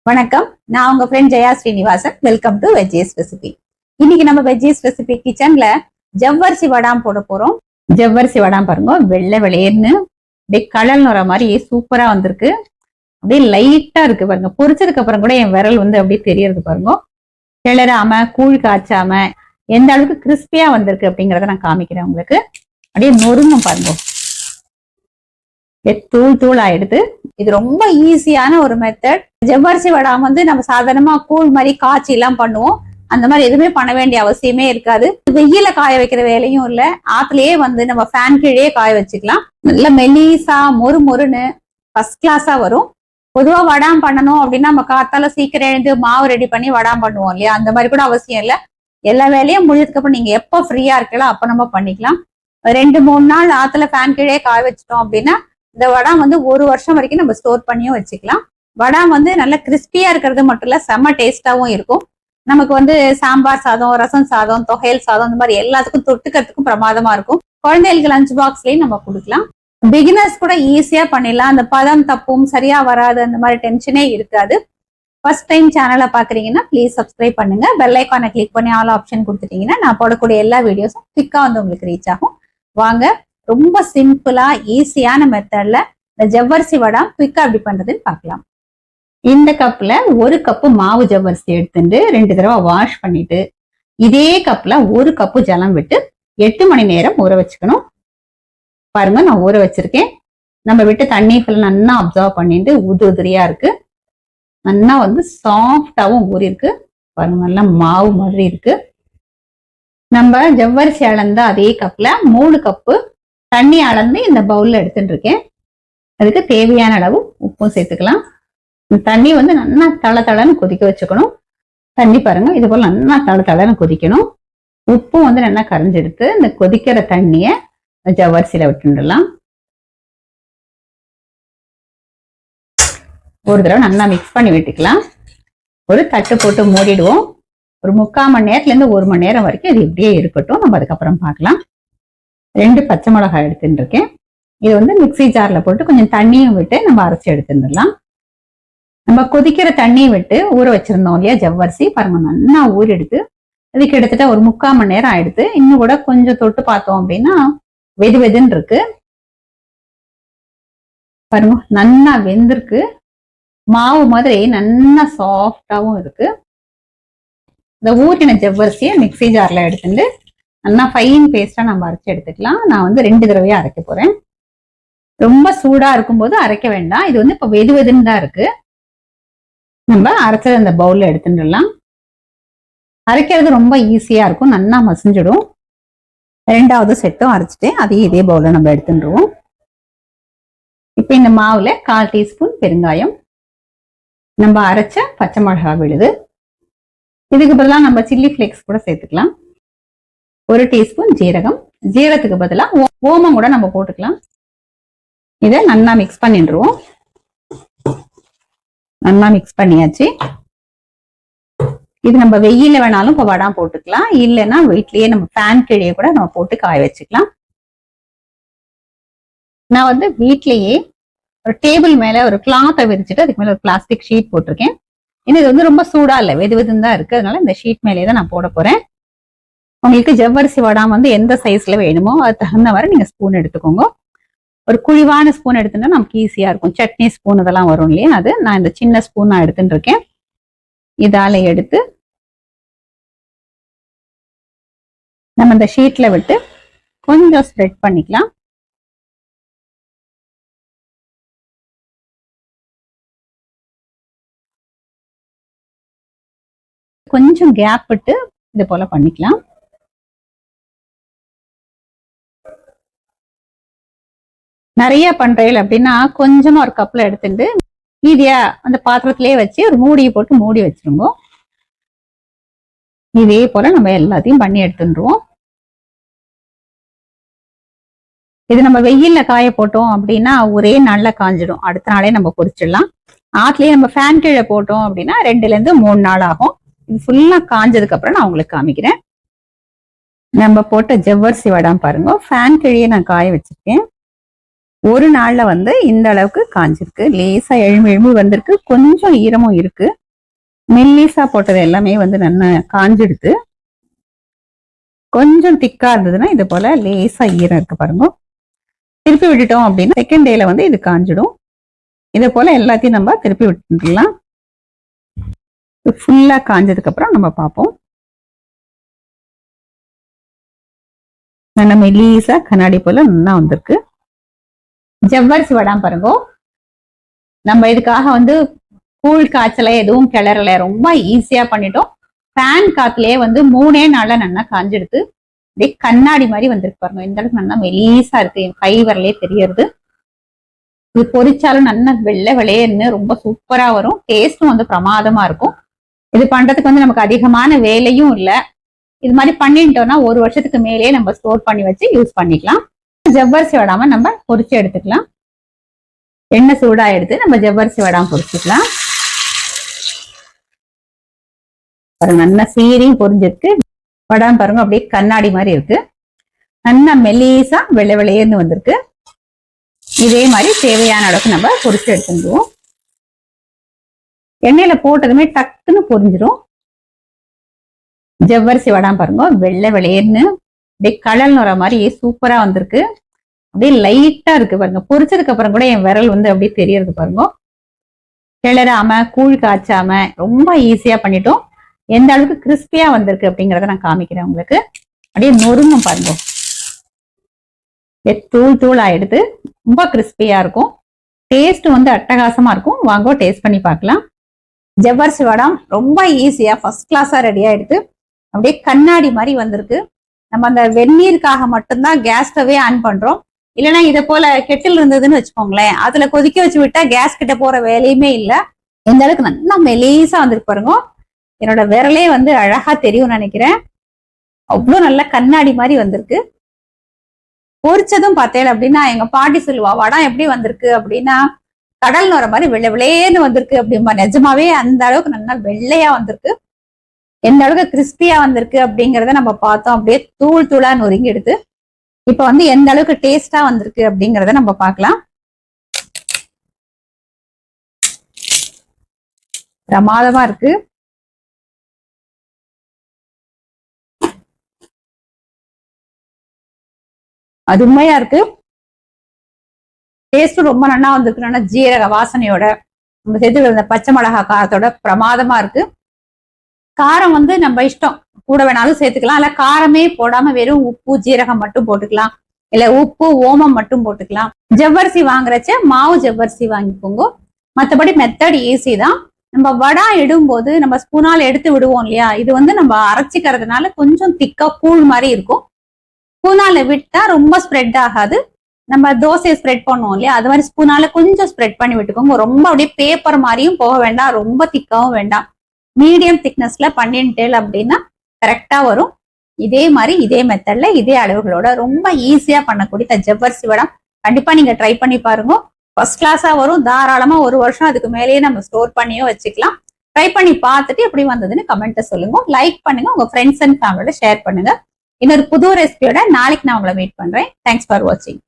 வணக்கம். நான் உங்க friend Jaya Srinivasan. Welcome to veggies recipe. இன்னைக்கு நம்ம வெஜ்ஜீஸ் ரெசிபி கிச்சன்ல ஜவ்வரிசி வடாம் போட போறோம். ஜவ்வரிசி வடாம் பாருங்க, வெள்ளை வெளியேன்னு அப்படியே கடல் நுற மாதிரி சூப்பரா வந்திருக்கு. அப்படியே லைட்டா இருக்கு பாருங்க. பொரிச்சதுக்கு அப்புறம் கூட என் விரல் அப்படியே தெரியறது பாருங்க. கிளறாம கூழ் காய்ச்சாம எந்த அளவுக்கு கிறிஸ்பியா வந்திருக்கு அப்படிங்கறத நான் காமிக்கிறேன் உங்களுக்கு. அப்படியே நொறுங்கும் பாருங்க, தூள் தூள் ஆயிடுது. இது ரொம்ப ஈஸியான ஒரு மெத்தட். ஜவ்வரிசி வடாம் நம்ம சாதாரணமா கூழ் மாதிரி காய்ச்சி எல்லாம் பண்ணுவோம். அந்த மாதிரி எதுவுமே பண்ண வேண்டிய அவசியமே இருக்காது. வெயில காய வைக்கிற வேலையும் இல்ல. ஆத்துலயே நம்ம ஃபேன் கீழே காய வச்சுக்கலாம். நல்ல மெலிசா மொறு மொறுன்னு ஃபர்ஸ்ட் கிளாஸா வரும். பொதுவா வடாம் பண்ணணும் அப்படின்னா நம்ம காத்தால சீக்கிரம் எழுந்து மாவு ரெடி பண்ணி வடாம் பண்ணுவோம் இல்லையா? அந்த மாதிரி கூட அவசியம் இல்லை. எல்லா வேலையும் முடிஞ்சதுக்கு அப்புறம் நீங்க எப்ப ஃப்ரீயா இருக்கலாம் அப்ப நம்ம பண்ணிக்கலாம். 2-3 நாள் ஆத்துல ஃபேன் கீழே காய வச்சிட்டோம் அப்படின்னா இந்த வடாம் 1 வருஷம் வரைக்கும் நம்ம ஸ்டோர் பண்ணியும் வச்சுக்கலாம். வடாம் நல்ல கிறிஸ்பியா இருக்கிறது மட்டும் இல்ல, செம்ம டேஸ்டாவும் இருக்கும். நமக்கு சாம்பார் சாதம், ரசம் சாதம், தொகையல் சாதம், இந்த மாதிரி எல்லாத்துக்கும் தொட்டுக்கிறதுக்கும் பிரமாதமா இருக்கும். குழந்தைகளுக்கு லஞ்ச் பாக்ஸ்லயும் நம்ம கொடுக்கலாம். பிகினர்ஸ் கூட ஈஸியா பண்ணிடலாம். அந்த பதம் தப்பும் சரியா வராது அந்த மாதிரி டென்ஷனே இருக்காது. ஃபர்ஸ்ட் டைம் சேனலை பாக்குறீங்கன்னா ப்ளீஸ் சப்ஸ்கிரைப் பண்ணுங்க. பெல் ஐக்கானை கிளிக் பண்ணி ஆல் ஆப்ஷன் கொடுத்துட்டீங்கன்னா நான் போடக்கூடிய எல்லா வீடியோஸும் குயிக்கா உங்களுக்கு ரீச் ஆகும். வாங்க, ரொம்ப சிம்பிளா ஈஸியான மெத்தட்ல இந்த ஜவ்வரிசி வடாம் குயிக்கா எப்படி பண்றதுன்னு பார்க்கலாம். இந்த கப்ல 1 கப்பு மாவு ஜவ்வரிசி எடுத்துட்டு 2 தடவை வாஷ் பண்ணிட்டு இதே கப்ல 1 கப்பு ஜலம் விட்டு 8 மணி நேரம் ஊற வச்சுக்கணும். பாருங்க, நான் ஊற வச்சிருக்கேன். நம்ம விட்டு தண்ணி ஃபுல்லா நல்லா அப்சர்வ் பண்ணிட்டு உதிரியா இருக்கு. நல்லா சாஃப்டாவும் ஊறி இருக்கு பாருங்க, நல்லா மாவு மாதிரி இருக்கு. நம்ம ஜவ்வரிசி அளந்த அதே கப்ல 3 கப்பு தண்ணி அளந்து இந்த பவுல்ல எடுத்துட்டு இருக்கேன். அதுக்கு தேவையான அளவு உப்பும் சேர்த்துக்கலாம். தண்ணி நல்லா தளன்னு கொதிக்க வச்சுக்கணும். தண்ணி பாருங்க, இது போல நல்லா தளன்னு கொதிக்கணும். உப்பும் நல்லா கரைஞ்செடுத்து இந்த கொதிக்கிற தண்ணிய ஜவ்வரிசியில விட்டுடலாம். ஒரு தடவை நல்லா மிக்ஸ் பண்ணி விட்டுக்கலாம். ஒரு தட்டு போட்டு மூடிடுவோம். ஒரு 3/4 மணி நேரத்துல இருந்து 1 மணி நேரம் வரைக்கும் இது இப்படியே இருக்கட்டும். நம்ம அதுக்கப்புறம் பார்க்கலாம். 2 பச்சை மிளகாய் எடுத்துட்டு இருக்கேன். இது மிக்சி ஜார்ல போட்டு கொஞ்சம் தண்ணியும் விட்டு நம்ம அரைச்சி எடுத்துடலாம். நம்ம கொதிக்கிற தண்ணியை விட்டு ஊற வச்சிருந்தோம் இல்லையா ஜவ்வரிசி, பாருங்க நல்லா ஊறி எடுத்து அதுக்கு கிட்டத்தட்ட ஒரு 3/4 மணி நேரம் ஆயிடுது. இன்னும் கூட கொஞ்சம் தொட்டு பார்த்தோம் அப்படின்னா வெது வெதுன்னு இருக்கு பாருங்க, நல்லா வெந்திருக்கு. மாவு மாதிரி நல்லா சாஃப்டாவும் இருக்கு. இந்த ஊறின ஜவ்வரிசியை மிக்சி ஜார்ல எடுத்துட்டு நல்லா ஃபைன் பேஸ்டா நம்ம அரைச்சி எடுத்துக்கலாம். நான் 2 தடவையா அரைக்க போறேன். ரொம்ப சூடா இருக்கும்போது அரைக்க வேண்டாம். இது இப்ப வெது வெதுன்னு தான் இருக்கு. நம்ம அரைச்சது அந்த பவுல்ல எடுத்துடலாம். அரைக்கிறது ரொம்ப ஈஸியா இருக்கும், நல்லா மசிஞ்சிடும். 2வது செட்டும் அரைச்சிட்டு அதையும் இதே பவுல்ல நம்ம எடுத்துடுவோம். இப்ப இந்த மாவுல 1/4 டீஸ்பூன் பெருங்காயம், நம்ம அரைச்ச பச்சை மிளகாய் விழுது, இதுக்கு பதிலாக நம்ம சில்லி ஃபிளேக்ஸ் கூட சேர்த்துக்கலாம். 1 டீஸ்பூன் ஜீரகம், ஜீரகத்துக்கு பதிலாக ஓமம் கூட நம்ம போட்டுக்கலாம். இதை நல்லா மிக்ஸ் பண்ணிடுவோம். நல்லா மிக்ஸ் பண்ணியாச்சு. இது நம்ம வெயில வேணாலும் இப்ப வடாம் போட்டுக்கலாம், இல்லைன்னா வீட்லயே நம்ம ஃபேன் கீழே கூட நம்ம போட்டு காய வச்சுக்கலாம். நான் வீட்லயே ஒரு டேபிள் மேல ஒரு கிளாத்தை விரிச்சுட்டு அதுக்கு மேல ஒரு பிளாஸ்டிக் ஷீட் போட்டிருக்கேன். இது ரொம்ப சூடா இல்லை, வெது வெதுன்னு தான் இருக்கு. அதனால இந்த ஷீட் மேலேயே தான் நான் போட போறேன். உங்களுக்கு ஜவ்வரிசி வடாம் எந்த சைஸ்ல வேணுமோ அது தகுந்த மாதிரி நீங்க ஸ்பூன் எடுத்துக்கோங்க. ஒரு குழிவான ஸ்பூன் எடுத்துட்டா நமக்கு ஈஸியா இருக்கும். சட்னி ஸ்பூன் இதெல்லாம் வரும் இல்லையா, அது நான் இந்த சின்ன ஸ்பூன் நான் எடுத்துட்டு இருக்கேன். இதால எடுத்து நம்ம இந்த ஷீட்ல விட்டு கொஞ்சம் ஸ்ப்ரெட் பண்ணிக்கலாம். கொஞ்சம் கேப் விட்டு இது போல பண்ணிக்கலாம். நிறைய பண்றீங்க அப்படின்னா கொஞ்சமா ஒரு கப்ல எடுத்துட்டு மீதியா அந்த பாத்திரத்திலேயே வச்சு ஒரு மூடியை போட்டு மூடி வச்சிருங்க. இதே போல நம்ம எல்லாத்தையும் பண்ணி எடுத்துடுவோம். இது நம்ம வெயில்ல காய போட்டோம் அப்படின்னா ஒரே நாள்ல காஞ்சிடும். அடுத்த நாளே நம்ம பொரிச்சிடலாம். ஆத்துலயே நம்ம ஃபேன் கீழே போட்டோம் அப்படின்னா 2ல இருந்து 3 நாள் ஆகும். இது ஃபுல்லா காஞ்சதுக்கு அப்புறம் நான் உங்களுக்கு காமிக்கிறேன். நம்ம போட்ட ஜவ்வரிசி வடாம் பாருங்க, ஃபேன் கீழே நான் காய வச்சிருக்கேன். ஒரு நாள்ல வந்து இந்த அளவுக்கு காஞ்சிருக்கு. லேசா எழும்பி எழும்பி வந்திருக்கு. கொஞ்சம் ஈரமும் இருக்கு. மெல்லிசா போட்டது எல்லாமே வந்து நல்லா காஞ்சிடுது. கொஞ்சம் திக்கா இருந்ததுன்னா இது போல லேசா ஈரம் இருக்கு பாருங்க. திருப்பி விட்டுட்டோம் அப்படின்னா செகண்ட் டேல வந்து இது காஞ்சிடும். இதை போல எல்லாத்தையும் நம்ம திருப்பி விட்டுலாம். ஃபுல்லா காஞ்சதுக்கு அப்புறம் நம்ம பார்ப்போம். நல்லா மெல்லிசா கண்ணாடி போல நல்லா வந்திருக்கு. ஜவ்வரிசி வடாம் பாருங்க. நம்ம இதுக்காக வந்து கூழ் காய்ச்சல எதுவும் கிளறல, ரொம்ப ஈஸியா பண்ணிட்டோம். ஃபேன் காத்துலயே வந்து 3 நாள்ல நல்லா காஞ்சிடுது. அப்படியே கண்ணாடி மாதிரி வந்திருக்கு பாருங்க. இந்த அளவுக்கு நல்லா மெலீசா இருக்கு. என் கை வரலே தெரியறது. இது பொரிச்சாலும் நல்லா வெள்ளை வெளையன்னு ரொம்ப சூப்பரா வரும். டேஸ்டும் வந்து பிரமாதமா இருக்கும். இது பண்றதுக்கு வந்து நமக்கு அதிகமான வேலையும் இல்லை. இது மாதிரி பண்ணிட்டோம்னா 1 வருஷத்துக்கு மேலேயே நம்ம ஸ்டோர் பண்ணி வச்சு யூஸ் பண்ணிக்கலாம். ஜவ்வரிசி வடாம நம்ம பொரிச்சு எடுத்துக்கலாம். எண்ணெய் சூடா எடுத்து நம்ம ஜவ்வரிசி வடாம பொரிச்சுக்கலாம். பாருங்க நல்லா சீரையும் பொரிஞ்சிருக்கு. வடாம் பாருங்க அப்படியே கண்ணாடி மாதிரி இருக்கு. நல்லா மெல்லிசா வெள்ளை வெள்ளையர்னு வந்திருக்கு. இதே மாதிரி தேவையான அளவுக்கு நம்ம பொரிச்சு எடுத்துருவோம். எண்ணெயில போட்டதுமே டக்குன்னு பொரிஞ்சிடும். ஜவ்வரிசி வடாம் பாருங்க வெள்ளை வெளையர்னு அப்படியே கடல் நுற மாதிரி சூப்பரா வந்திருக்கு. அப்படியே லைட்டா இருக்கு பாருங்க. பொரிச்சதுக்கு அப்புறம் கூட என் விரல் வந்து அப்படியே தெரியறது பாருங்க. கிளறாம கூழ் காய்ச்சாம ரொம்ப ஈஸியா பண்ணிட்டோம். எந்த அளவுக்கு கிறிஸ்பியா வந்திருக்கு அப்படிங்கறத நான் காமிக்கிறேன் உங்களுக்கு. அப்படியே நொறுங்கும் பாருங்க. தூள் தூள் ஆயிடுது. ரொம்ப கிறிஸ்பியா இருக்கும். டேஸ்ட் வந்து அட்டகாசமா இருக்கும். வாங்க டேஸ்ட் பண்ணி பார்க்கலாம். ஜவ்வரிசி வடாம் ரொம்ப ஈஸியா ஃபர்ஸ்ட் கிளாஸா ரெடி ஆயிடுது. அப்படியே கண்ணாடி மாதிரி வந்திருக்கு. நம்ம அந்த வெந்நீருக்காக மட்டும்தான் கேஸ் ஸ்டவே ஆன் பண்றோம். இல்லைன்னா இதை போல கெட்டில் இருந்ததுன்னு வச்சுக்கோங்களேன், அதுல கொதிக்க வச்சு விட்டா கேஸ் கிட்ட போற வேலையுமே இல்லை. எந்த அளவுக்கு நல்லா மெலீசா வந்திருக்கு பாருங்க. என்னோட விரலே வந்து அழகா தெரியும் நினைக்கிறேன். அவ்வளவு நல்ல கண்ணாடி மாதிரி வந்திருக்கு. பொரிச்சதும் பார்த்தேன் அப்படின்னா எங்க பாட்டி சொல்லுவா, வடம் எப்படி வந்திருக்கு அப்படின்னா கடல் நுற மாதிரி வெள்ளை வெள்ளையேன்னு வந்திருக்கு அப்படிம்பா. நிஜமாவே அந்த அளவுக்கு நல்லா வெள்ளையா வந்திருக்கு. எந்த அளவுக்கு கிறிஸ்பியா வந்திருக்கு அப்படிங்கிறத நம்ம பார்த்தோம். அப்படியே தூள் தூளா நொறுங்கி எடுத்து இப்ப வந்து எந்த அளவுக்கு டேஸ்டா வந்திருக்கு அப்படிங்கிறத நம்ம பார்க்கலாம். பிரமாதமா இருக்கு. அது உண்மையா இருக்கு. டேஸ்டும் ரொம்ப நல்லா வந்திருக்கு. ஜீரக வாசனையோட நம்ம சேர்த்து பச்சை மிளகா காரத்தோட பிரமாதமா இருக்கு. காரம் வந்து நம்ம இஷ்டம், கூட வேணாலும் சேர்த்துக்கலாம். இல்ல காரமே போடாம வெறும் உப்பு ஜீரகம் மட்டும் போட்டுக்கலாம். இல்ல உப்பு ஓமம் மட்டும் போட்டுக்கலாம். ஜவ்வரிசி வாங்குறச்ச மாவு ஜவ்வரிசி வாங்கிக்கோங்க. மற்றபடி மெத்தட் ஈஸி தான். நம்ம வடா இடும்போது நம்ம ஸ்பூனால் எடுத்து விடுவோம் இல்லையா, இது வந்து நம்ம அரைச்சிக்கிறதுனால கொஞ்சம் திக்கா கூழ் மாதிரி இருக்கும். ஸ்பூனால விட்டா ரொம்ப ஸ்ப்ரெட் ஆகாது. நம்ம தோசையை ஸ்ப்ரெட் பண்ணுவோம் இல்லையா, அது மாதிரி ஸ்பூனால கொஞ்சம் ஸ்ப்ரெட் பண்ணி விட்டுக்கோங்க. ரொம்ப அப்படியே பேப்பர் மாதிரியும் போக வேண்டாம், ரொம்ப திக்காவும் வேண்டாம். மீடியம் திக்னஸ்ல பண்ணிட்டேல் அப்படின்னா கரெக்டா வரும். இதே மாதிரி இதே மெத்தட்ல இதே அளவுகளோட ரொம்ப ஈஸியா பண்ணக்கூடிய ஜவ்வரிசி வடம் கண்டிப்பா நீங்க ட்ரை பண்ணி பாருங்க. ஃபர்ஸ்ட் கிளாஸா வரும். தாராளமா 1 வருஷம் அதுக்கு மேலேயே நம்ம ஸ்டோர் பண்ணியும் வச்சுக்கலாம். ட்ரை பண்ணி பார்த்துட்டு எப்படி வந்ததுன்னு கமெண்ட்டை சொல்லுங்க. லைக் பண்ணுங்க. உங்க ஃப்ரெண்ட்ஸ் அண்ட் ஃபேமிலியோட ஷேர் பண்ணுங்க. இன்னொரு புது ரெசிபியோட நாளைக்கு நான் உங்களை மீட் பண்றேன். தேங்க்ஸ் ஃபார் வாட்சிங்.